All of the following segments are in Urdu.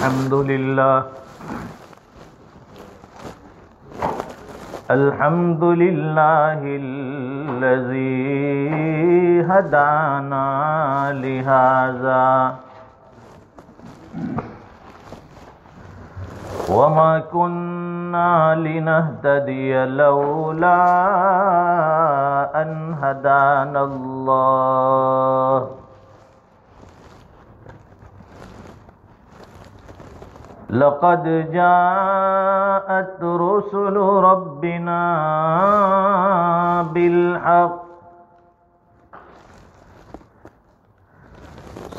الحمد لله الحمد لله الذي هدانا لهذا وما كنا لنهتدي لولا أن هدانا الله لقد جاءت رسل ربنا بالحق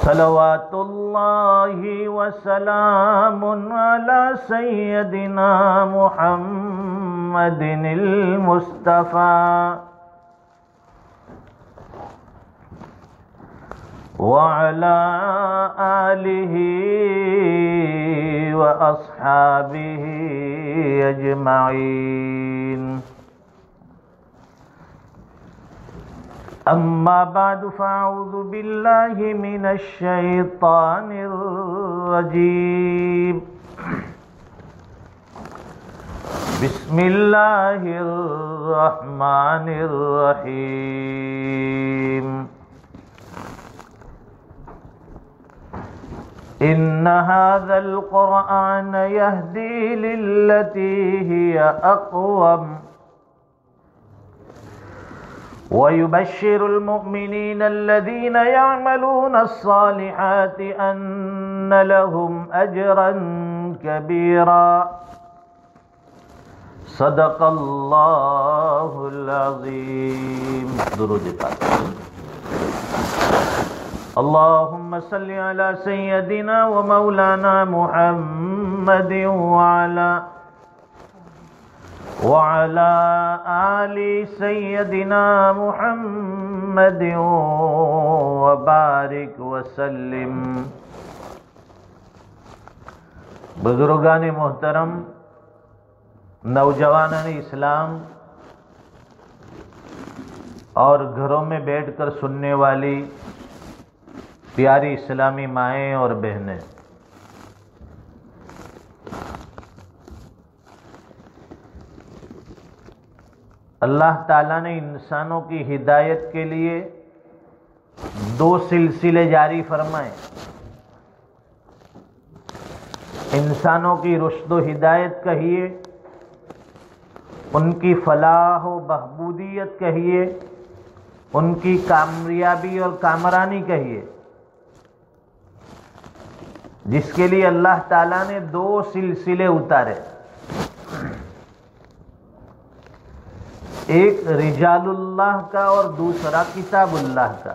صلوات الله وسلام على سيدنا محمد المصطفى وعلى آله وأصحابه أجمعين أما بعد فأعوذ بالله من الشيطان الرجيم بسم الله الرحمن الرحيم إن هذا القرآن يهدي للتي هي أقوم ويبشر المؤمنين الذين يعملون الصالحات أن لهم أجرا كبيرا صدق الله العظيم. درود پاک. اللهم صل على سيدنا ومولانا محمد وعلى آل سيدنا محمد وبارك وسلم. بزرگان محترم، نوجوانان اسلام اور گھروں میں بیٹھ کر سننے والی پیاری اسلامی مائیں اور بہنیں، اللہ تعالیٰ نے انسانوں کی ہدایت کے لیے دو سلسلے جاری فرمائے. انسانوں کی رشد و ہدایت کہیے، ان کی فلاح و بہبودیت کہیے، ان کی کامیابی اور کامرانی کہیے، جس کے لیے اللہ تعالیٰ نے دو سلسلے اتارے. ایک رجال اللہ کا اور دوسرا کتاب اللہ کا.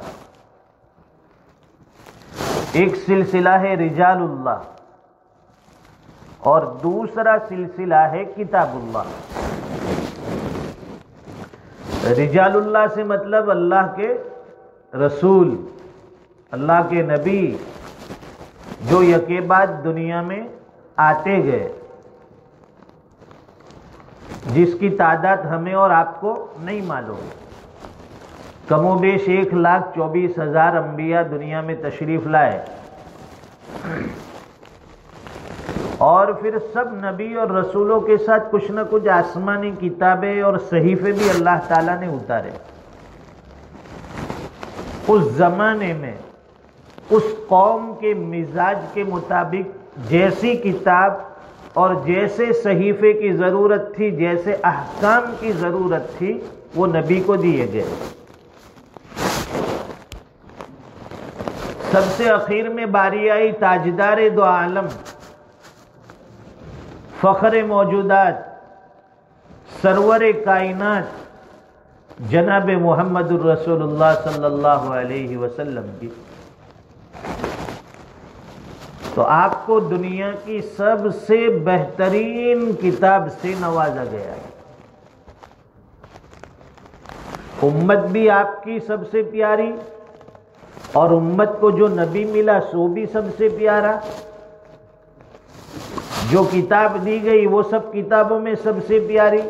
ایک سلسلہ ہے رجال اللہ اور دوسرا سلسلہ ہے کتاب اللہ. رجال اللہ سے مطلب اللہ کے رسول، اللہ کے نبی جو یکے بعد دنیا میں آتے گئے، جس کی تعداد ہمیں اور آپ کو نہیں معلوم. کم و بیش 1,24,000 انبیاء دنیا میں تشریف لائے، اور پھر سب نبی اور رسولوں کے ساتھ کچھ نہ کچھ آسمانی کتابیں اور صحیفے بھی اللہ تعالیٰ نے اتارے. اس زمانے میں اس قوم کے مزاج کے مطابق جیسی کتاب اور جیسے صحیفے کی ضرورت تھی، جیسے احکام کی ضرورت تھی، وہ نبی کو دیے گئے. سب سے اخیر میں باری آئی تاجدار دو عالم، فخر موجودات، سرور کائنات جناب محمد الرسول اللہ صلی اللہ علیہ وسلم کی. تو آپ کو دنیا کی سب سے بہترین کتاب سے نوازا گیا ہے. امت بھی آپ کی سب سے پیاری، اور امت کو جو نبی ملا سو بھی سب سے پیارا. جو کتاب دی گئی وہ سب کتابوں میں سب سے پیاری.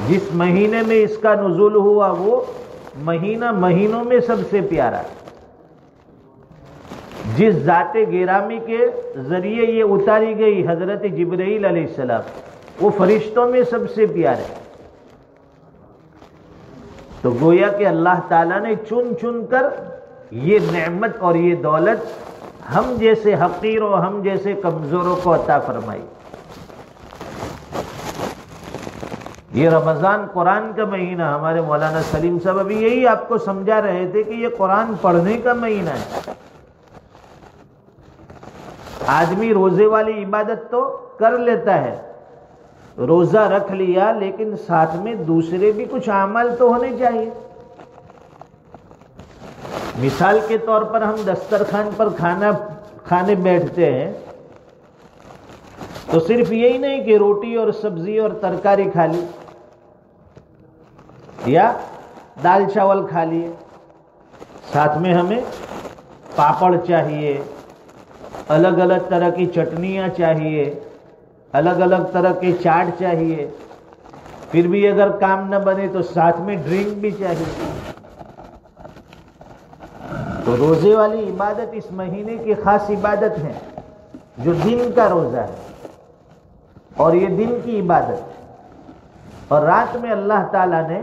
جس مہینے میں اس کا نزول ہوا وہ مہینہ مہینوں میں سب سے پیارا. جس ذات گرامی کے ذریعے یہ اتاری گئی حضرت جبرائیل علیہ السلام، وہ فرشتوں میں سب سے پیارے. تو گویا کہ اللہ تعالیٰ نے چن چن کر یہ نعمت اور یہ دولت ہم جیسے حقیروں، ہم جیسے کمزوروں کو عطا فرمائی. یہ رمضان قرآن کا مہینہ، ہمارے مولانا سلیم صاحب ابھی یہی آپ کو سمجھا رہے تھے کہ یہ قرآن پڑھنے کا مہینہ ہے. آدمی روزے والی عبادت تو کر لیتا ہے، روزہ رکھ لیا، لیکن ساتھ میں دوسرے بھی کچھ اعمال تو ہونے چاہیے. مثال کے طور پر ہم دسترخوان پر کھانا کھانے بیٹھتے ہیں تو صرف یہی نہیں کہ روٹی اور سبزی اور ترکاری کھا لی یا دال چاول کھا لیے، ساتھ میں ہمیں پاپڑ چاہیے، الگ الگ طرح کی چٹنیاں چاہیے، الگ الگ طرح کے چاٹ چاہیے. پھر بھی اگر کام نہ بنے تو ساتھ میں ڈرنک بھی چاہیے. تو روزے والی عبادت اس مہینے کی خاص عبادت ہے، جو دن کا روزہ ہے اور یہ دن کی عبادت. اور رات میں اللہ تعالیٰ نے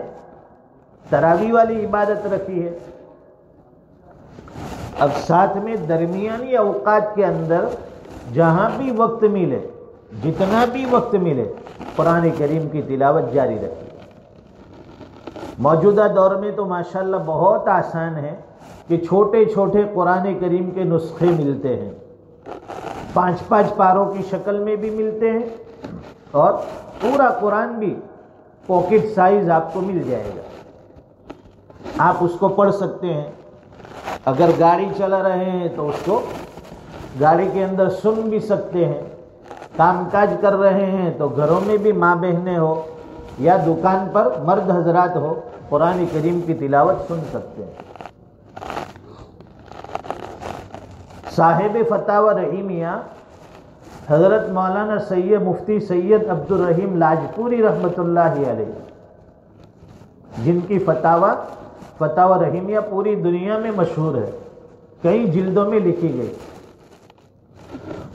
تراویح والی عبادت رکھی ہے. اب ساتھ میں درمیانی اوقات کے اندر جہاں بھی وقت ملے، جتنا بھی وقت ملے، قرآن کریم کی تلاوت جاری رکھی. موجودہ دور میں تو ماشاءاللہ بہت آسان ہے کہ چھوٹے چھوٹے قرآن کریم کے نسخے ملتے ہیں، 5 پاروں کی شکل میں بھی ملتے ہیں اور پورا قرآن بھی پاکٹ سائز آپ کو مل جائے گا. آپ اس کو پڑھ سکتے ہیں. اگر گاڑی چلا رہے ہیں تو اس کو گاڑی کے اندر سن بھی سکتے ہیں. کام کاج کر رہے ہیں تو گھروں میں بھی ماں بہنیں ہو یا دکان پر مرد حضرات ہو، قرآن کریم کی تلاوت سن سکتے ہیں. صاحب فتاوی رحیمیہ حضرت مولانا سید مفتی سید عبد الرحیم لاجپوری رحمۃ اللہ علیہ، جن کی فتاوی رحیمیہ پوری دنیا میں مشہور ہے، کئی جلدوں میں لکھی گئی.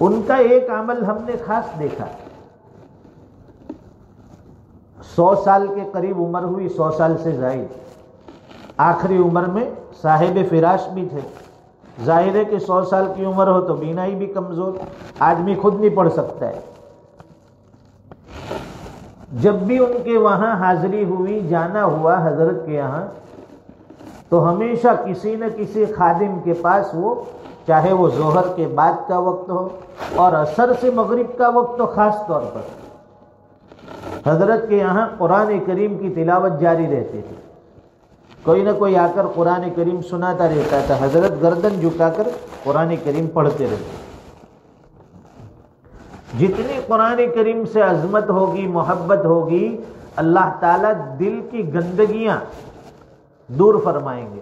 ان کا ایک عمل ہم نے خاص دیکھا. 100 سال کے قریب عمر ہوئی، 100 سال سے زائد. آخری عمر میں صاحب فراش بھی تھے. ظاہر ہے کہ 100 سال کی عمر ہو تو بینائی بھی کمزور، آدمی خود نہیں پڑھ سکتا ہے. جب بھی ان کے وہاں حاضری ہوئی، جانا ہوا حضرت کے یہاں، تو ہمیشہ کسی نہ کسی خادم کے پاس وہ، چاہے وہ ظہر کے بعد کا وقت ہو اور عصر سے مغرب کا وقت، تو خاص طور پر حضرت کے یہاں قرآن کریم کی تلاوت جاری رہتی تھی. کوئی نہ کوئی آ کر قرآن کریم سناتا رہتا تھا. حضرت گردن جھکا کر قرآن کریم پڑھتے رہتے. جتنی قرآن کریم سے عظمت ہوگی، محبت ہوگی، اللہ تعالیٰ دل کی گندگیاں دور فرمائیں گے.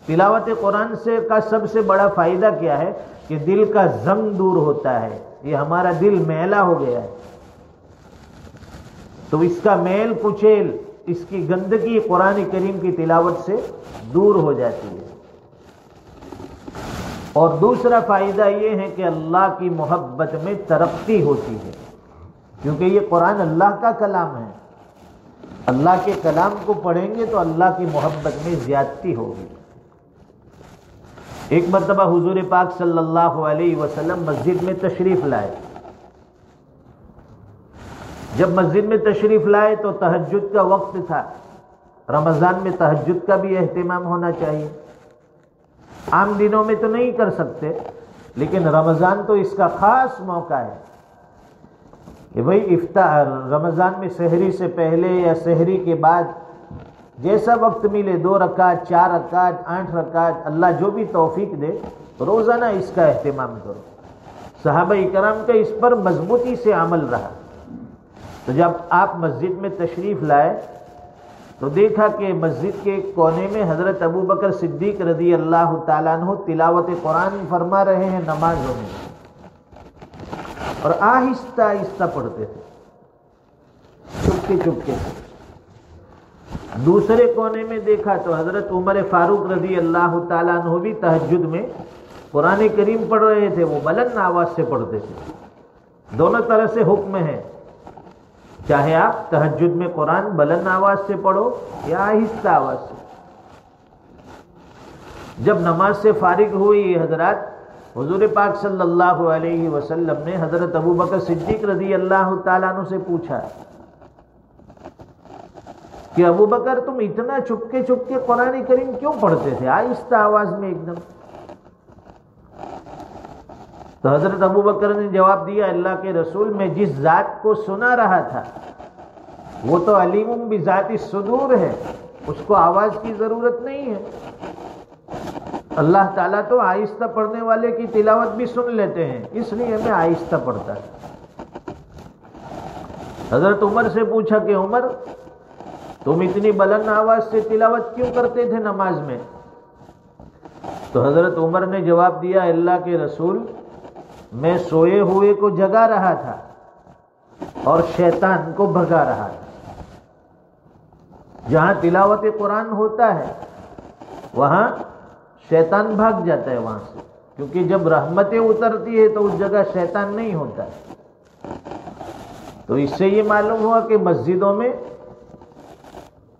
تلاوت قرآن سے کا سب سے بڑا فائدہ کیا ہے کہ دل کا زنگ دور ہوتا ہے. یہ ہمارا دل میلا ہو گیا ہے، تو اس کا میل کچیل، اس کی گندگی قرآن کریم کی تلاوت سے دور ہو جاتی ہے. اور دوسرا فائدہ یہ ہے کہ اللہ کی محبت میں ترقی ہوتی ہے، کیونکہ یہ قرآن اللہ کا کلام ہے. اللہ کے کلام کو پڑھیں گے تو اللہ کی محبت میں زیادتی ہوگی. ایک مرتبہ حضور پاک صلی اللہ علیہ وسلم مسجد میں تشریف لائے. جب مسجد میں تشریف لائے تو تہجد کا وقت تھا. رمضان میں تہجد کا بھی اہتمام ہونا چاہیے. عام دنوں میں تو نہیں کر سکتے، لیکن رمضان تو اس کا خاص موقع ہے کہ بھئی افطار رمضان میں سحری سے پہلے یا سحری کے بعد جیسا وقت ملے، 2 رکعت، 4 رکعت، 8 رکعت، اللہ جو بھی توفیق دے، روزانہ اس کا اہتمام کرو. صحابہ کرام کا اس پر مضبوطی سے عمل رہا. تو جب آپ مسجد میں تشریف لائے تو دیکھا کہ مسجد کے ایک کونے میں حضرت ابو بکر صدیق رضی اللہ تعالیٰ عنہ تلاوت قرآن فرما رہے ہیں نمازوں میں، اور آہستہ آہستہ پڑھتے تھے، چپکے چپکے سے. دوسرے کونے میں دیکھا تو حضرت عمر فاروق رضی اللہ تعالیٰ عنہ بھی تہجد میں قرآن کریم پڑھ رہے تھے وہ بلند آواز سے پڑھتے تھے. دونوں طرح سے حکم ہے، چاہے آپ تہجد میں قرآن بلند آواز سے پڑھو یا آہستہ آواز سے. جب نماز سے فارغ ہوئی حضرات، حضور پاک صلی اللہ علیہ وسلم نے حضرت ابوبکر صدیق رضی اللہ تعالیٰ عنہ سے پوچھا کہ ابوبکر تم اتنا چپکے چپکے قرآن کریم کیوں پڑھتے تھے آہستہ آواز میں ایک دم؟ تو حضرت ابوبکر نے جواب دیا، اللہ کے رسول میں جس ذات کو سنا رہا تھا وہ تو علیم بذات الصدور ہے، اس کو آواز کی ضرورت نہیں ہے. اللہ تعالیٰ تو آہستہ پڑھنے والے کی تلاوت بھی سن لیتے ہیں، اس لیے میں آہستہ پڑھتا ہے. حضرت عمر سے پوچھا کہ عمر تم اتنی بلند آواز سے تلاوت کیوں کرتے تھے نماز میں؟ تو حضرت عمر نے جواب دیا، اللہ کے رسول میں سوئے ہوئے کو جگا رہا تھا اور شیطان کو بھگا رہا تھا. جہاں تلاوت قرآن ہوتا ہے وہاں شیطان بھاگ جاتا ہے وہاں سے، کیونکہ جب رحمتیں اترتی ہے تو اس جگہ شیطان نہیں ہوتا ہے. تو اس سے یہ معلوم ہوا کہ مسجدوں میں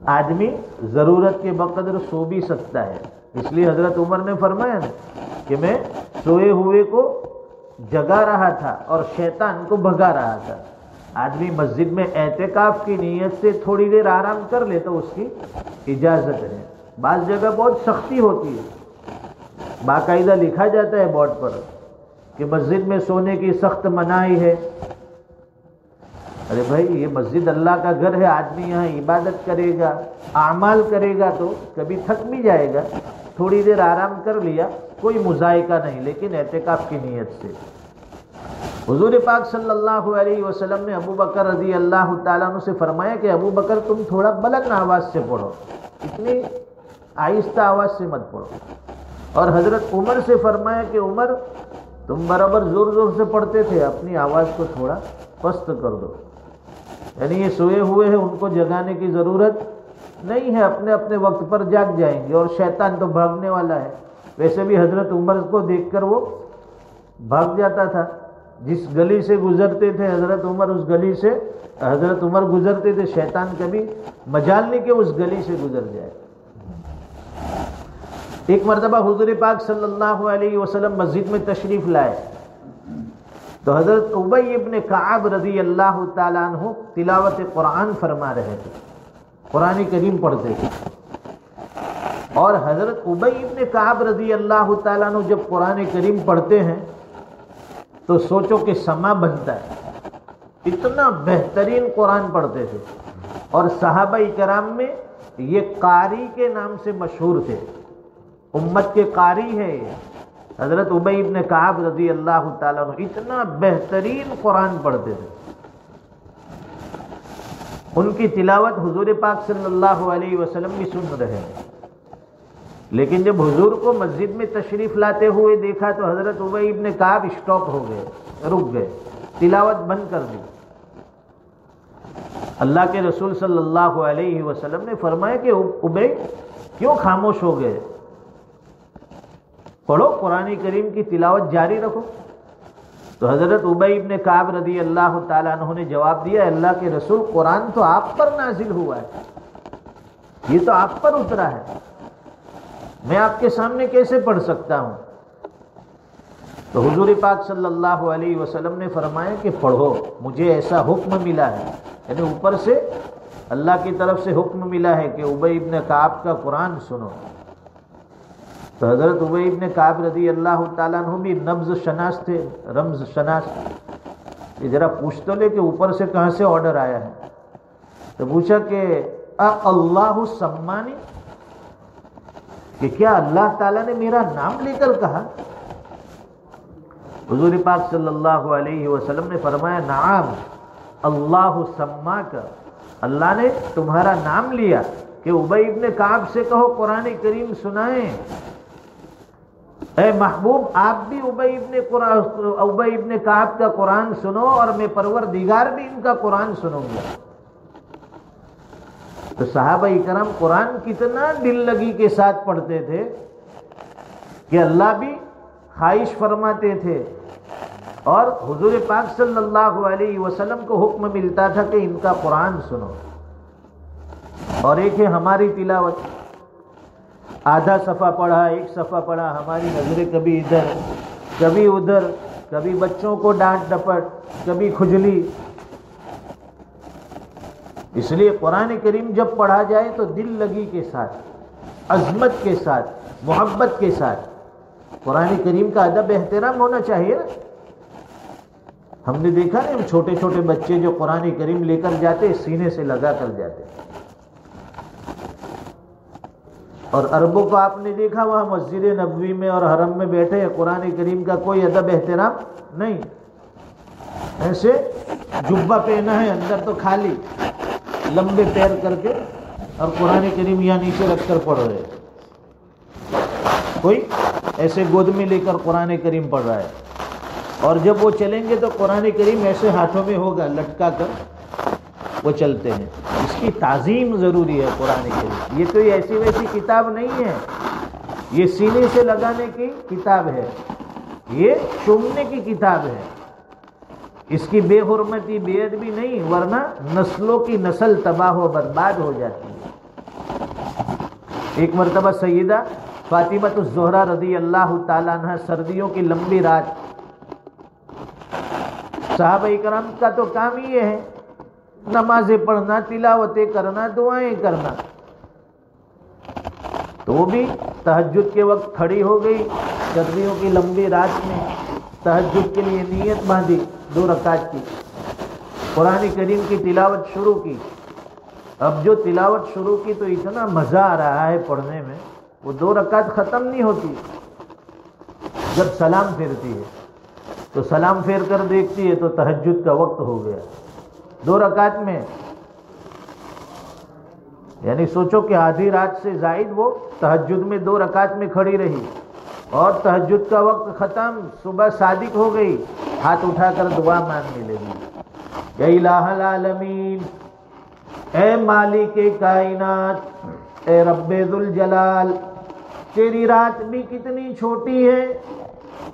آدمی ضرورت کے بقدر سو بھی سکتا ہے. اس لیے حضرت عمر نے فرمایا نا کہ میں سوئے ہوئے کو جگا رہا تھا اور شیطان کو بھگا رہا تھا. آدمی مسجد میں اعتکاف کی نیت سے تھوڑی دیر آرام کر لے تو اس کی اجازت ہے. بعض جگہ بہت سختی ہوتی ہے، باقاعدہ لکھا جاتا ہے بورڈ پر کہ مسجد میں سونے کی سخت مناہی ہے. ارے بھائی یہ مسجد اللہ کا گھر ہے، آدمی یہاں عبادت کرے گا، اعمال کرے گا تو کبھی تھک بھی جائے گا، تھوڑی دیر آرام کر لیا کوئی مذائقہ نہیں، لیکن اعتکاف کی نیت سے. حضور پاک صلی اللہ علیہ وسلم نے ابوبکر رضی اللہ تعالیٰ عنہ سے فرمایا کہ ابوبکر تم تھوڑا بلند آواز سے پڑھو، اتنی آہستہ آواز سے مت پڑھو. اور حضرت عمر سے فرمایا کہ عمر تم برابر زور زور سے پڑھتے تھے، اپنی آواز کو تھوڑا پست کر دو. یعنی یہ سوئے ہوئے ہیں، ان کو جگانے کی ضرورت نہیں ہے، اپنے اپنے وقت پر جاگ جائیں گے اور شیطان تو بھاگنے والا ہے. ویسے بھی حضرت عمر کو دیکھ کر وہ بھاگ جاتا تھا. جس گلی سے گزرتے تھے حضرت عمر، اس گلی سے حضرت عمر گزرتے تھے، شیطان کبھی مجال نہیں کہ اس گلی سے گزر جائے. ایک مرتبہ حضور پاک صلی اللہ علیہ وسلم مسجد میں تشریف لائے تو حضرت ابی ابن کعب رضی اللہ تعالیٰ عنہ تلاوت قرآن فرما رہے تھے، قرآن کریم پڑھتے تھے. اور حضرت ابی ابن کعب رضی اللہ تعالیٰ عنہ جب قرآن کریم پڑھتے ہیں تو سوچو کہ سما بنتا ہے، اتنا بہترین قرآن پڑھتے تھے. اور صحابہ کرام میں یہ قاری کے نام سے مشہور تھے، امت کے قاری ہے یہ حضرت ابی ابن کعب رضی اللہ تعالیٰ عنہ، اتنا بہترین قرآن پڑھتے تھے. ان کی تلاوت حضور پاک صلی اللہ علیہ وسلم بھی سن رہے ہیں. لیکن جب حضور کو مسجد میں تشریف لاتے ہوئے دیکھا تو حضرت ابی ابن کعب اسٹاپ ہو گئے، رک گئے، تلاوت بند کر دی. اللہ کے رسول صلی اللہ علیہ وسلم نے فرمایا کہ ابی کیوں خاموش ہو گئے، پڑھو قرآن کریم کی تلاوت جاری رکھو. تو حضرت ابی ابن کعب رضی اللہ تعالیٰ عنہ نے جواب دیا، اللہ کے رسول قرآن تو آپ پر نازل ہوا ہے، یہ تو آپ پر اترا ہے، میں آپ کے سامنے کیسے پڑھ سکتا ہوں؟ تو حضور پاک صلی اللہ علیہ وسلم نے فرمایا کہ پڑھو، مجھے ایسا حکم ملا ہے. یعنی اوپر سے اللہ کی طرف سے حکم ملا ہے کہ ابی ابن کعب کا قرآن سنو. تو حضرت ابی ابن کعب رضی اللہ تعالیٰ عنہ بھی نبض شناس تھے، رمز شناس. یہ ذرا پوچھ تو لے کہ اوپر سے کہاں سے آرڈر آیا ہے. تو پوچھا کہ اللہ سمانی، کہ کیا اللہ تعالیٰ نے میرا نام لے کر کہا؟ حضور پاک صلی اللہ علیہ وسلم نے فرمایا نعم اللہ سماک، اللہ نے تمہارا نام لیا کہ ابی ابن کعب سے کہو قرآن کریم سنائیں. اے محبوب آپ بھی ابی ابن کعب کا قرآن سنو اور میں پروردگار بھی ان کا قرآن سنوں گا. تو صحابہ کرام قرآن کتنا دل لگی کے ساتھ پڑھتے تھے کہ اللہ بھی خواہش فرماتے تھے، اور حضور پاک صلی اللہ علیہ وسلم کو حکم ملتا تھا کہ ان کا قرآن سنو۔ اور ایک ہے ہماری تلاوت، آدھا صفحہ پڑھا، ایک صفحہ پڑھا، ہماری نظریں کبھی ادھر کبھی ادھر، کبھی بچوں کو ڈانٹ ڈپٹ، کبھی کھجلی۔ اس لیے قرآن کریم جب پڑھا جائے تو دل لگی کے ساتھ، عظمت کے ساتھ، محبت کے ساتھ۔ قرآن کریم کا ادب احترام ہونا چاہیے نا۔ ہم نے دیکھا نا چھوٹے چھوٹے بچے جو قرآن کریم لے کر جاتے سینے سے لگا کر جاتے، اور عربوں کو آپ نے دیکھا وہاں مسجد نبوی میں اور حرم میں بیٹھے قرآن کریم کا کوئی ادب احترام نہیں، ایسے جبہ پہنا ہے اندر تو خالی، لمبے پیر کر کے، اور قرآن کریم یہاں نیچے رکھ کر پڑھ رہے، کوئی ایسے گود میں لے کر قرآن کریم پڑھ رہا ہے، اور جب وہ چلیں گے تو قرآن کریم ایسے ہاتھوں میں ہوگا لٹکا کر وہ چلتے ہیں۔ اس کی تعظیم ضروری ہے قرآن کریم، یہ کوئی ایسی ویسی کتاب نہیں ہے، یہ سینے سے لگانے کی کتاب ہے، یہ چومنے کی کتاب ہے، اس کی بے حرمتی بے ادبی نہیں، ورنہ نسلوں کی نسل تباہ و برباد ہو جاتی ہے۔ ایک مرتبہ سیدہ فاطمہ الزہرا رضی اللہ تعالیٰ عنہ، سردیوں کی لمبی رات، صحابہ کرام کا تو کام یہ ہے نمازیں پڑھنا، تلاوتیں کرنا، دعائیں کرنا، تو وہ بھی تہجد کے وقت کھڑی ہو گئی، سردیوں کی لمبی رات میں تہجد کے لیے نیت باندھی، 2 رکعت کی، قرآن کریم کی تلاوت شروع کی۔ اب جو تلاوت شروع کی تو اتنا مزہ آ رہا ہے پڑھنے میں، وہ 2 رکعت ختم نہیں ہوتی، جب سلام پھیرتی ہے تو سلام پھیر کر دیکھتی ہے تو تہجد کا وقت ہو گیا 2 رکعت میں، یعنی سوچو کہ آدھی رات سے زائد وہ تہجد میں 2 رکعت میں کھڑی رہی، اور تہجد کا وقت ختم، صبح صادق ہو گئی، ہاتھ اٹھا کر دعا مانگنے لگی، یا الہ العالمین، اے مالک کائنات، اے رب ذوالجلال، تیری رات بھی کتنی چھوٹی ہے،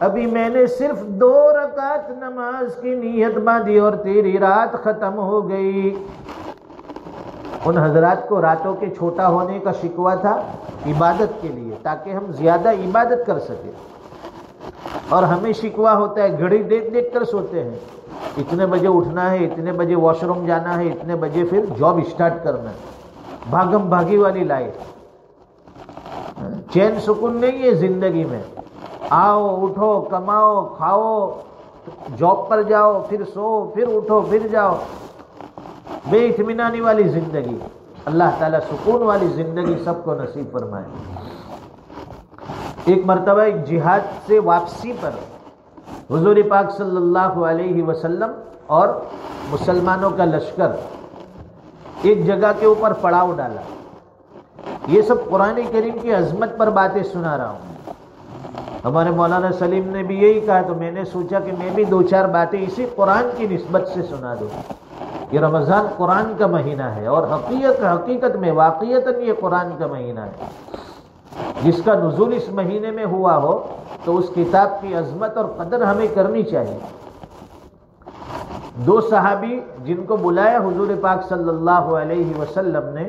ابھی میں نے صرف 2 رکعت نماز کی نیت باندھی اور تیری رات ختم ہو گئی۔ ان حضرات کو راتوں کے چھوٹا ہونے کا شکوہ تھا عبادت کے لیے، تاکہ ہم زیادہ عبادت کر سکیں، اور ہمیں شکوہ ہوتا ہے گھڑی دیکھ دیکھ کر سوتے ہیں، اتنے بجے اٹھنا ہے، اتنے بجے واش روم جانا ہے، اتنے بجے پھر جاب اسٹارٹ کرنا ہے، بھاگم بھاگی والی لائف، چین سکون نہیں ہے زندگی میں، آؤ اٹھو کماؤ کھاؤ، جاب پر جاؤ، پھر سو، پھر اٹھو، پھر جاؤ، بے اطمینانی والی زندگی۔ اللہ تعالیٰ سکون والی زندگی سب کو نصیب فرمائے۔ ایک مرتبہ ایک جہاد سے واپسی پر حضور پاک صلی اللہ علیہ وسلم اور مسلمانوں کا لشکر ایک جگہ کے اوپر پڑاؤ ڈالا۔ یہ سب قرآن کریم کی عظمت پر باتیں سنا رہا ہوں۔ ہمارے مولانا سلیم نے بھی یہی کہا، تو میں نے سوچا کہ میں بھی 2-4 باتیں اسی قرآن کی نسبت سے سنا دوں۔ یہ رمضان قرآن کا مہینہ ہے، اور حقیقت میں واقعیتاً یہ قرآن کا مہینہ ہے، جس کا نزول اس مہینے میں ہوا ہو تو اس کتاب کی عظمت اور قدر ہمیں کرنی چاہیے۔ 2 صحابی جن کو بلایا حضور پاک صلی اللہ علیہ وسلم نے،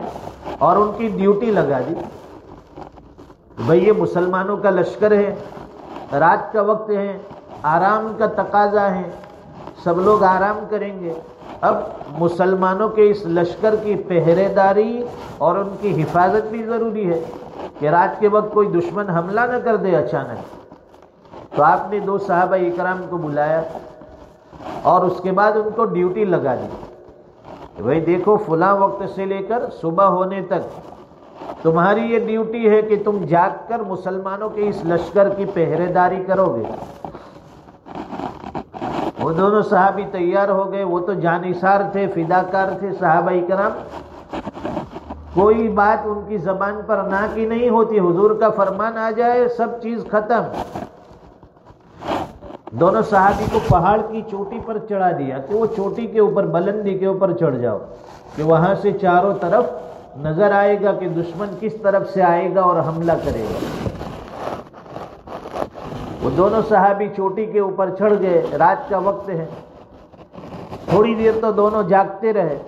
اور ان کی ڈیوٹی لگا دی، بھئی یہ مسلمانوں کا لشکر ہے، رات کا وقت ہے، آرام کا تقاضا ہے، سب لوگ آرام کریں گے، اب مسلمانوں کے اس لشکر کی پہرے داری اور ان کی حفاظت بھی ضروری ہے کہ رات کے وقت کوئی دشمن حملہ نہ کر دے اچانک۔ تو آپ نے 2 صحابہ اکرام کو بلایا اور اس کے بعد ان کو ڈیوٹی لگا دی کہ بھئی دیکھو فلاں وقت سے لے کر صبح ہونے تک تمہاری یہ ڈیوٹی ہے کہ تم جاگ کر مسلمانوں کے اس لشکر کی پہرے داری کرو گے۔ وہ دونوں صحابی تیار ہو گئے، وہ تو جانثار تھے، فداکار تھے صحابہ کرام، کوئی بات ان کی زبان پر نہ کی نہیں ہوتی، حضور کا فرمان آ جائے سب چیز ختم۔ دونوں صحابی کو پہاڑ کی چوٹی پر چڑھا دیا کہ وہ چوٹی کے اوپر، بلندی کے اوپر چڑھ جاؤ کہ وہاں سے چاروں طرف نظر آئے گا کہ دشمن کس طرف سے آئے گا اور حملہ کرے گا۔ وہ دونوں صحابی چوٹی کے اوپر چڑھ گئے، رات کا وقت ہے، تھوڑی دیر تو دونوں جاگتے رہے،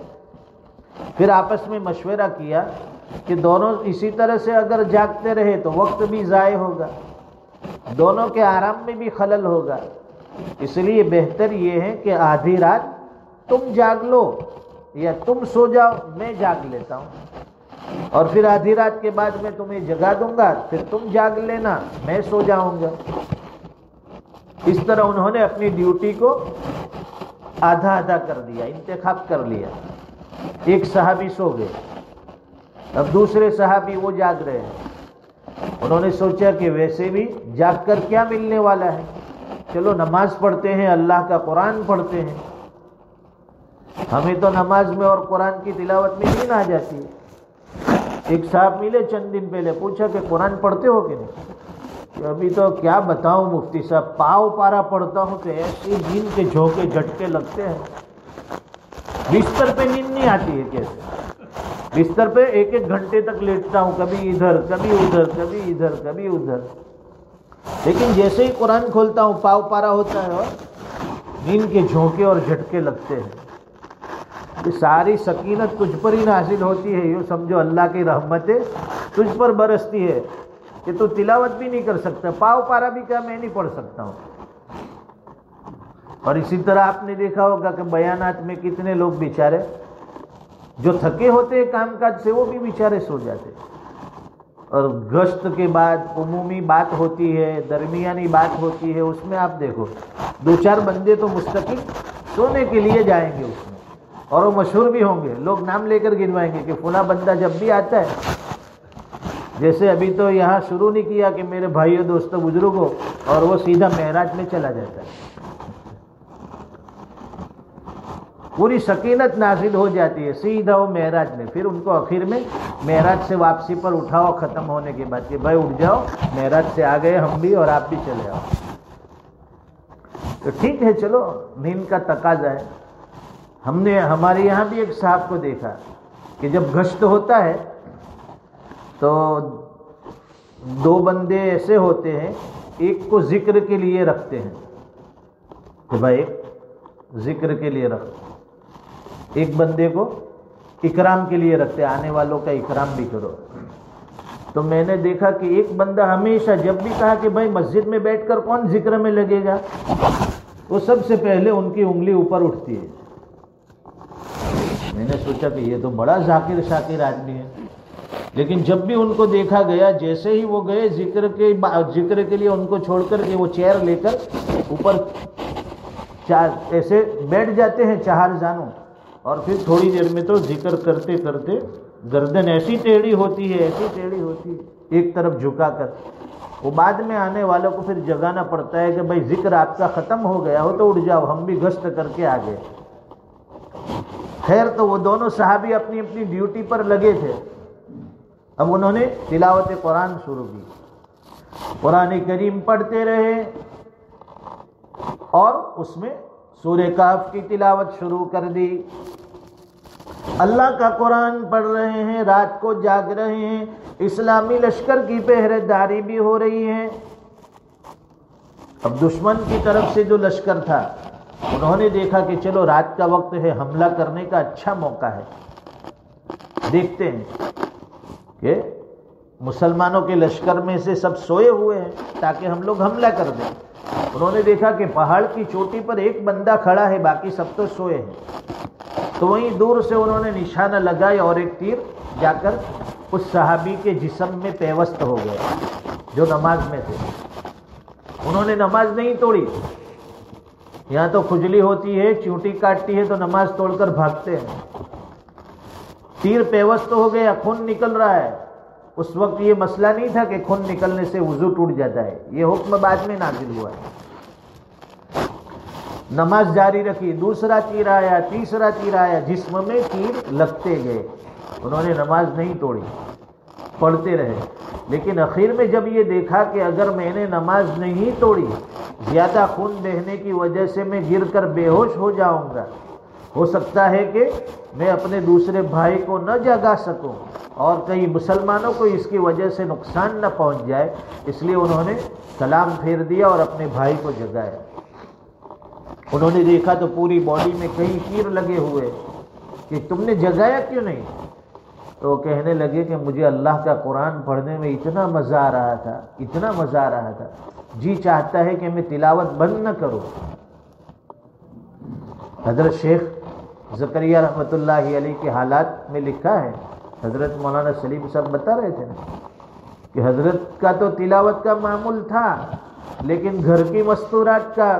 پھر آپس میں مشورہ کیا کہ دونوں اسی طرح سے اگر جاگتے رہے تو وقت بھی ضائع ہوگا، دونوں کے آرام میں بھی خلل ہوگا، اس لیے بہتر یہ ہے کہ آدھی رات تم جاگ لو یا تم سو جاؤ، میں جاگ لیتا ہوں، اور پھر آدھی رات کے بعد میں تمہیں جگا دوں گا، پھر تم جاگ لینا، میں سو جاؤں گا۔ اس طرح انہوں نے اپنی ڈیوٹی کو آدھا آدھا کر دیا، انتخاب کر لیا۔ ایک صحابی سو گئے، اب دوسرے صحابی وہ جاگ رہے ہیں، انہوں نے سوچا کہ ویسے بھی جاگ کر کیا ملنے والا ہے، چلو نماز پڑھتے ہیں، اللہ کا قرآن پڑھتے ہیں، ہمیں تو نماز میں اور قرآن کی تلاوت میں نیند آ جاتی ہے۔ ایک صاحب ملے چند دن پہلے، پوچھا کہ قرآن پڑھتے ہو کہ نہیں؟ کہ ابھی تو کیا بتاؤں مفتی صاحب، پاؤ پارا پڑھتا ہوں تو ایسے نیند کے جھونکے جھٹکے لگتے ہیں، بستر پہ نیند نہیں آتی ہے، کیسے بستر پہ ایک ایک گھنٹے تک لیٹتا ہوں، کبھی ادھر کبھی ادھر کبھی ادھر کبھی ادھر، لیکن جیسے ہی قرآن کھولتا ہوں پاؤ پارا ہوتا ہے اور نیند کے جھونکے اور جھٹکے لگتے ہیں۔ یہ ساری سکینت تجھ پر ہی نازل ہوتی ہے، یوں سمجھو اللہ کی رحمتیں تجھ پر برستی ہے کہ تو تلاوت بھی نہیں کر سکتا، پاؤ پارا بھی کیا میں نہیں پڑھ سکتا ہوں۔ اور اسی طرح آپ نے دیکھا ہوگا کہ بیانات میں کتنے لوگ بیچارے جو تھکے ہوتے ہیں کام کاج سے، وہ بھی بیچارے سو جاتے، اور گشت کے بعد عمومی بات ہوتی ہے، درمیانی بات ہوتی ہے، اس میں آپ دیکھو دو چار بندے تو مستقل سونے کے لیے جائیں گے اس میں، اور وہ مشہور بھی ہوں گے، لوگ نام لے کر گنوائیں گے کہ فلاں بندہ جب بھی آتا ہے، جیسے ابھی تو یہاں شروع نہیں کیا کہ میرے بھائیوں دوستوں بزرگوں، اور وہ سیدھا معراج میں چلا جاتا ہے، پوری سکینت نازل ہو جاتی ہے سیدھا وہ معراج میں، پھر ان کو آخر میں معراج سے واپسی پر اٹھاؤ ختم ہونے کے بعد کہ بھائی اٹھ جاؤ، معراج سے آ گئے ہم بھی اور آپ بھی چلے آؤ۔ تو ٹھیک ہے، چلو نیند کا تقاضا ہے۔ ہم نے ہمارے یہاں بھی ایک صاحب کو دیکھا کہ جب گشت ہوتا ہے تو دو بندے ایسے ہوتے ہیں، ایک کو ذکر کے لیے رکھتے ہیں کہ بھائی ذکر کے لیے رکھ، ایک بندے کو اکرام کے لیے رکھتے، آنے والوں کا اکرام بھی کرو۔ تو میں نے دیکھا کہ ایک بندہ ہمیشہ جب بھی کہا کہ بھائی مسجد میں بیٹھ کر کون ذکر میں لگے گا، وہ سب سے پہلے ان کی انگلی اوپر اٹھتی ہے۔ میں نے سوچا کہ یہ تو بڑا ذاکر شاکر آدمی ہے، لیکن جب بھی ان کو دیکھا گیا، جیسے ہی وہ گئے ذکر کے لیے ان کو چھوڑ کر کے وہ چیئر لے کر اوپر ایسے بیٹھ جاتے ہیں چہار زانوں، اور پھر تھوڑی دیر میں تو ذکر کرتے کرتے گردن ایسی ٹیڑھی ہوتی ہے، ایسی ٹیڑھی ہوتی ہے ایک طرف جھکا کر، وہ بعد میں آنے والوں کو پھر جگانا پڑتا ہے کہ بھائی ذکر آپ کا ختم ہو گیا ہو تو اٹھ جاؤ، ہم بھی گشت کر کے آ گئے۔ خیر، تو وہ دونوں صحابی اپنی اپنی ڈیوٹی پر لگے تھے۔ اب انہوں نے تلاوت قرآن شروع کی، قرآن کریم پڑھتے رہے، اور اس میں سورہ کہف کی تلاوت شروع کر دی۔ اللہ کا قرآن پڑھ رہے ہیں، رات کو جاگ رہے ہیں، اسلامی لشکر کی پہرے داری بھی ہو رہی ہے۔ اب دشمن کی طرف سے جو لشکر تھا، انہوں نے دیکھا کہ چلو رات کا وقت ہے، حملہ کرنے کا اچھا موقع ہے، دیکھتے ہیں کہ مسلمانوں کے لشکر میں سے سب سوئے ہوئے ہیں تاکہ ہم لوگ حملہ کر دیں۔ انہوں نے دیکھا کہ پہاڑ کی چوٹی پر ایک بندہ کھڑا ہے، باقی سب تو سوئے ہیں، تو وہیں دور سے انہوں نے نشانہ لگایا اور ایک تیر جا کر اس صحابی کے جسم میں پیوست ہو گیا جو نماز میں تھے۔ انہوں نے نماز نہیں توڑی، یہاں تو کھجلی ہوتی ہے، چونٹی کاٹتی ہے تو نماز توڑ کر بھاگتے ہیں۔ تیر پیوست ہو گیا، خون نکل رہا ہے۔ اس وقت یہ مسئلہ نہیں تھا کہ خون نکلنے سے وضو ٹوٹ جاتا ہے، یہ حکم بعد میں نازل ہوا ہے۔ نماز جاری رکھی، دوسرا تیر آیا، تیسرا تیر آیا، جسم میں تیر لگتے گئے، انہوں نے نماز نہیں توڑی، پڑھتے رہے۔ لیکن اخیر میں جب یہ دیکھا کہ اگر میں نے نماز نہیں توڑی، زیادہ خون بہنے کی وجہ سے میں گر کر بے ہوش ہو جاؤں گا، ہو سکتا ہے کہ میں اپنے دوسرے بھائی کو نہ جگا سکوں، اور کئی مسلمانوں کو اس کی وجہ سے نقصان نہ پہنچ جائے، اس لیے انہوں نے سلام پھیر دیا اور اپنے بھائی کو جگایا۔ انہوں نے دیکھا تو پوری باڈی میں کئی تیر لگے ہوئے کہ تم نے جگایا کیوں نہیں؟ تو وہ کہنے لگے کہ مجھے اللہ کا قرآن پڑھنے میں اتنا مزہ آ رہا تھا، اتنا مزہ آ رہا تھا، جی چاہتا ہے کہ میں تلاوت بند نہ کروں۔ حضرت شیخ زکریا رحمۃ اللہ علیہ کے حالات میں لکھا ہے، حضرت مولانا سلیم صاحب بتا رہے تھے نا کہ حضرت کا تو تلاوت کا معمول تھا، لیکن گھر کی مستورات کا،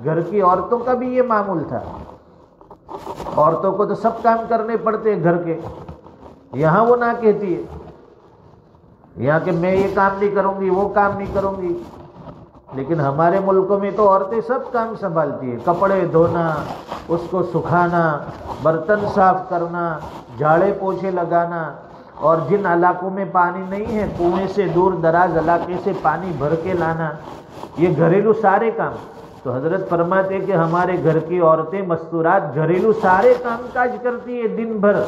گھر کی عورتوں کا بھی یہ معمول تھا۔ عورتوں کو تو سب کام کرنے پڑتے ہیں گھر کے، یہاں وہ نہ کہتی ہے، یہاں کہ میں یہ کام نہیں کروں گی، وہ کام نہیں کروں گی، لیکن ہمارے ملکوں میں تو عورتیں سب کام سنبھالتی ہیں، کپڑے دھونا، اس کو سکھانا، برتن صاف کرنا، جھاڑے پوچھے لگانا، اور جن علاقوں میں پانی نہیں ہے کنویں سے دور دراز علاقے سے پانی بھر کے لانا، یہ گھریلو سارے کام۔ تو حضرت فرماتے کہ ہمارے گھر کی عورتیں مستورات گھریلو سارے کام کاج کرتی ہے دن بھر،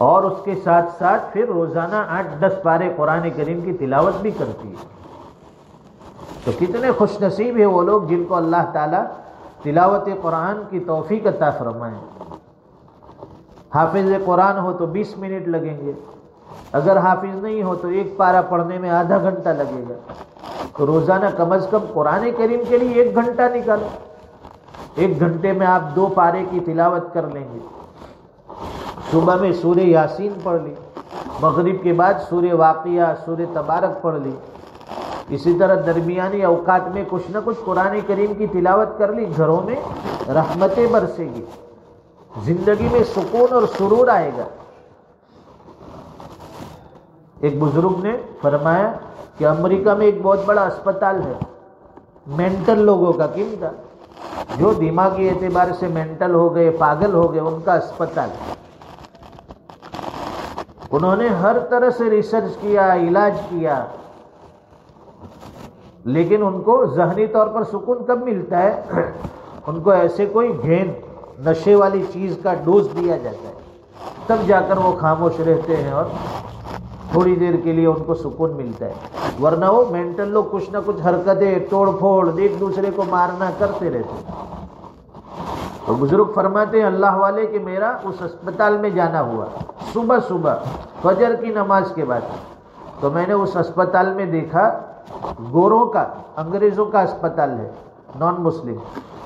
اور اس کے ساتھ ساتھ پھر روزانہ 8-10 پارے قرآن کریم کی تلاوت بھی کرتی ہے۔ تو کتنے خوش نصیب ہیں وہ لوگ جن کو اللہ تعالیٰ تلاوت قرآن کی توفیق عطا فرمائے۔ حافظ قرآن ہو تو 20 منٹ لگیں گے، اگر حافظ نہیں ہو تو ایک پارہ پڑھنے میں آدھا گھنٹہ لگے گا، تو روزانہ کم از کم قرآن کریم کے لیے 1 گھنٹہ نکالو۔ 1 گھنٹے میں آپ 2 پارے کی تلاوت کر لیں گے۔ صبح میں سورہ یاسین پڑھ لی، مغرب کے بعد سورہ واقعہ، سورہ تبارک پڑھ لی، اسی طرح درمیانی اوقات میں کچھ نہ کچھ قرآن کریم کی تلاوت کر لی، گھروں میں رحمتیں برسے گی، زندگی میں سکون اور سرور آئے گا۔ ایک بزرگ نے فرمایا کہ امریکہ میں ایک بہت بڑا اسپتال ہے مینٹل لوگوں کا، کن کا؟ جو دماغی اعتبار سے مینٹل ہو گئے، پاگل ہو گئے، ان کا اسپتال۔ انہوں نے ہر طرح سے ریسرچ کیا، علاج کیا، لیکن ان کو ذہنی طور پر سکون کب ملتا ہے؟ ان کو ایسے کوئی گھین نشے والی چیز کا ڈوز دیا جاتا ہے، تب جا کر وہ خاموش رہتے ہیں اور تھوڑی دیر کے لیے ان کو سکون ملتا ہے، ورنہ وہ مینٹل لوگ کچھ نہ کچھ حرکتیں، توڑ پھوڑ، ایک دوسرے کو مارنا کرتے رہتے ہیں۔ تو بزرگ فرماتے ہیں اللہ والے کہ میرا اس اسپتال میں جانا ہوا صبح صبح فجر کی نماز کے بعد، تو میں نے اس اسپتال میں دیکھا گوروں کا، انگریزوں کا اسپتال ہے، نان مسلم،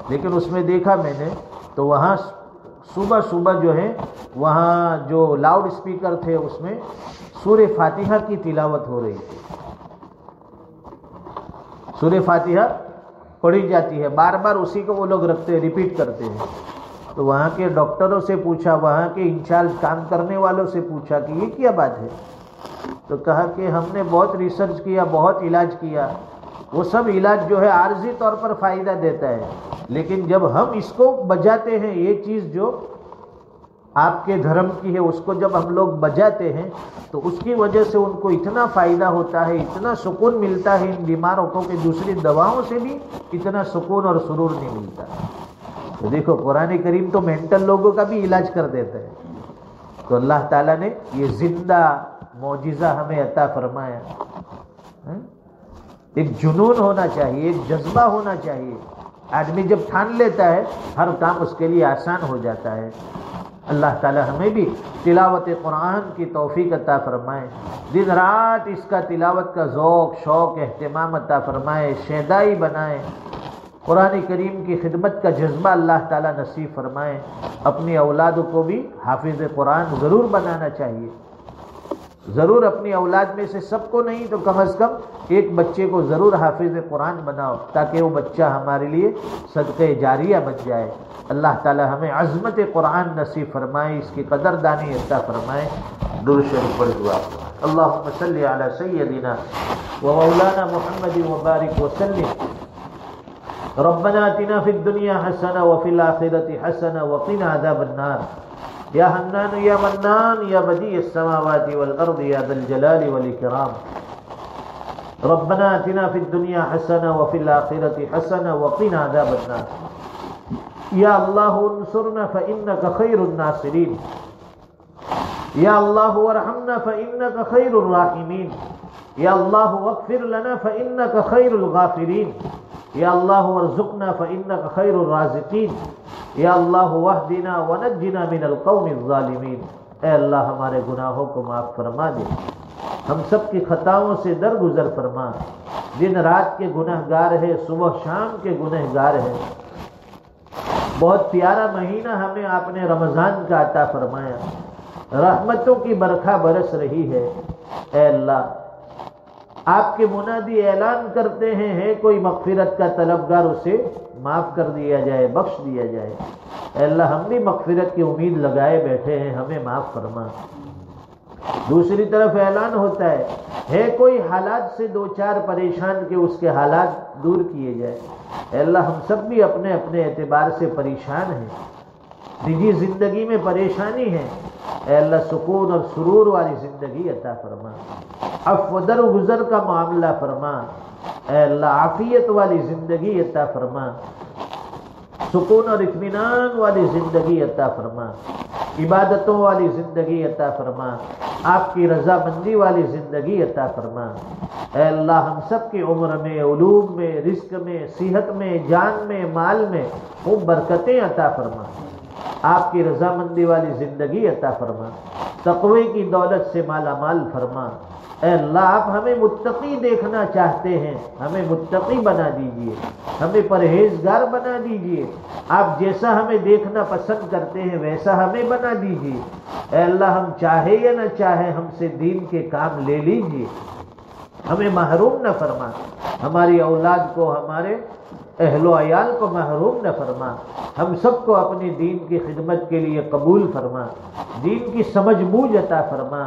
لیکن اس میں دیکھا میں نے تو وہاں صبح صبح جو ہے وہاں جو لاؤڈ اسپیکر تھے اس میں سورہ فاتحہ کی تلاوت ہو رہی تھی، سورہ فاتحہ پڑھی جاتی ہے، بار بار اسی کو وہ لوگ رکھتے ہیں، ریپیٹ کرتے ہیں۔ تو وہاں کے ڈاکٹروں سے پوچھا، وہاں کے انچارج کام کرنے والوں سے پوچھا کہ یہ کیا بات ہے؟ تو کہا کہ ہم نے بہت ریسرچ کیا، بہت علاج کیا، وہ سب علاج جو ہے عارضی طور پر فائدہ دیتا ہے، لیکن جب ہم اس کو بجاتے ہیں، یہ چیز جو آپ کے دھرم کی ہے اس کو جب ہم لوگ بجاتے ہیں تو اس کی وجہ سے ان کو اتنا فائدہ ہوتا ہے، اتنا سکون ملتا ہے، ان بیماروں کو کہ دوسری دواؤں سے بھی اتنا سکون اور سرور نہیں ملتا۔ تو دیکھو قرآن کریم تو مینٹل لوگوں کا بھی علاج کر دیتا ہے۔ تو اللہ تعالیٰ نے یہ زندہ معجزہ ہمیں عطا فرمایا۔ ایک جنون ہونا چاہیے، ایک جذبہ ہونا چاہیے، آدمی جب ٹھان لیتا ہے ہر کام اس کے لیے آسان ہو جاتا ہے۔ اللہ تعالی ہمیں بھی تلاوت قرآن کی توفیق عطا فرمائے، دن رات اس کا تلاوت کا ذوق، شوق، اہتمام عطا فرمائے، شیدائی بنائے، قرآن کریم کی خدمت کا جذبہ اللہ تعالی نصیب فرمائے۔ اپنی اولاد کو بھی حافظ قرآن ضرور بنانا چاہیے، ضرور اپنی اولاد میں سے سب کو نہیں تو کم از کم ایک بچے کو ضرور حافظ قرآن بناؤ، تاکہ وہ بچہ ہمارے لیے صدقہ جاریہ بن جائے۔ اللہ تعالی ہمیں عظمت قرآن نصیب فرمائے، اس کی قدردانی عطا فرمائے۔ درود شریف پڑھ دعا۔ اللہم صلی علی سیدنا و مولانا محمد وبارک وسلم۔ ربنا آتنا فی الدنیا حسنہ وفی الآخرۃ حسنہ وقنا عذاب النار۔ یا حنان یا منان یا بدیع السماوات والارض یا ذا الجلال والاکرام۔ ربنا آتنا فی الدنیا حسنہ وفی الآخرۃ حسنہ وقنا عذاب النار۔ یا اللہ انصرنا فإنک خیر الناصرین۔ یا اللہ ورحمنا فإنک خیر الراحمین، یا اللہ واغفر لنا فإنک خیر الغافرین، یا اللہ وارزقنا فإنک خیر الرازقین، یا اللہ واہدنا ونجنا من القوم الظالمین۔ اے اللہ ہمارے گناہوں کو معاف فرما دے، ہم سب کی خطاؤں سے درگزر فرما، دن رات کے گنہگار ہے، صبح شام کے گنہگار ہے۔ بہت پیارا مہینہ ہمیں آپ نے رمضان کا عطا فرمایا، رحمتوں کی برکھا برس رہی ہے۔ اے اللہ آپ کے منادی اعلان کرتے ہیں، ہے کوئی مغفرت کا طلبگار اسے معاف کر دیا جائے، بخش دیا جائے۔ اے اللہ ہم بھی مغفرت کی امید لگائے بیٹھے ہیں، ہمیں معاف فرما۔ دوسری طرف اعلان ہوتا ہے کوئی حالات سے دو چار پریشان کہ اس کے حالات دور کیے جائے۔ اے اللہ ہم سب بھی اپنے اپنے اعتبار سے پریشان ہیں، نجی زندگی میں پریشانی ہے۔ اے اللہ سکون اور سرور والی زندگی عطا فرما، عفو درگزر کا معاملہ فرما۔ اے اللہ عافیت والی زندگی عطا فرما، سکون اور اطمینان والی زندگی عطا فرما، عبادتوں والی زندگی عطا فرما، آپ کی رضامندی والی زندگی عطا فرما۔ اے اللہ ہم سب کی عمر میں، علوم میں، رزق میں، صحت میں، جان میں، مال میں خوب برکتیں عطا فرما، آپ کی رضامندی والی زندگی عطا فرما، تقوی کی دولت سے مالا مال فرما۔ اے اللہ آپ ہمیں متقی دیکھنا چاہتے ہیں، ہمیں متقی بنا دیجئے، ہمیں پرہیزگار بنا دیجئے، آپ جیسا ہمیں دیکھنا پسند کرتے ہیں ویسا ہمیں بنا دیجئے۔ اے اللہ ہم چاہے یا نہ چاہے ہم سے دین کے کام لے لیجئے، ہمیں محروم نہ فرما، ہماری اولاد کو، ہمارے اہل و عیال کو محروم نہ فرما، ہم سب کو اپنی دین کی خدمت کے لیے قبول فرما، دین کی سمجھ بوجھ عطا فرما،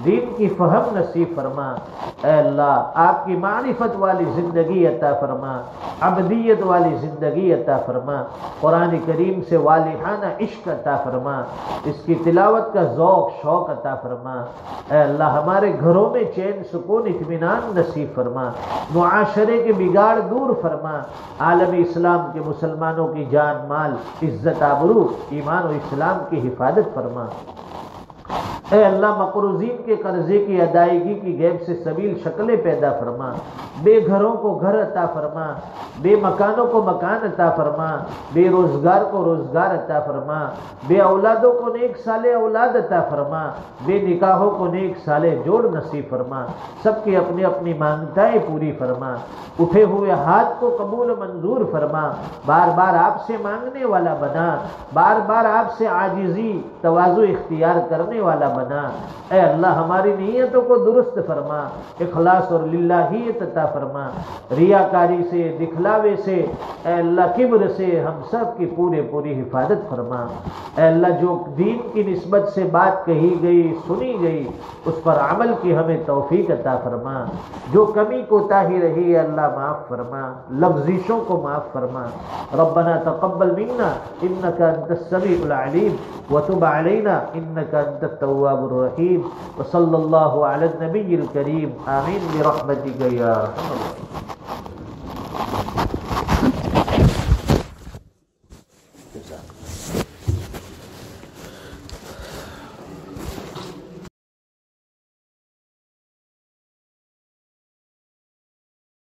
دین کی فہم نصیب فرما۔ اے اللہ آپ کی معرفت والی زندگی عطا فرما، عبدیت والی زندگی عطا فرما، قرآن کریم سے والہانہ عشق عطا فرما، اس کی تلاوت کا ذوق شوق عطا فرما۔ اے اللہ ہمارے گھروں میں چین سکون اطمینان نصیب فرما، معاشرے کے بگاڑ دور فرما، عالم اسلام کے مسلمانوں کی جان مال عزت آبرو ایمان و اسلام کی حفاظت فرما۔ اے اللہ مقروضین کے قرضے کی ادائیگی کی غیب سے سبیل شکلیں پیدا فرما، بے گھروں کو گھر عطا فرما، بے مکانوں کو مکان عطا فرما، بے روزگار کو روزگار عطا فرما، بے اولادوں کو نیک صالح اولاد عطا فرما، بے نکاحوں کو نیک صالح جوڑ نصیب فرما، سب کی اپنی اپنی مانگتائیں پوری فرما، اٹھے ہوئے ہاتھ کو قبول منظور فرما، بار بار آپ سے مانگنے والا بنا، بار بار آپ سے عاجزی تواضع اختیار کرنے والا بنا۔ اے اللہ ہماری نیتوں کو درست فرما، اخلاص اور للہیت عطا فرما، ریاکاری سے، دکھلاوے سے، اے اللہ کبر سے ہم سب کی پوری حفاظت فرما۔ اے اللہ جو دین کی نسبت سے بات کہی گئی سنی گئی اس پر عمل کی ہمیں توفیق عطا فرما، جو کمی کوتاہی رہی ہے اللہ معاف فرما، لغزشوں کو معاف فرما۔ ربنا تقبل منا انك انت السميع العليم وتب علينا انك انت التواب الرحيم وصلى الله على النبي الكريم آمين برحمتك يا رحمن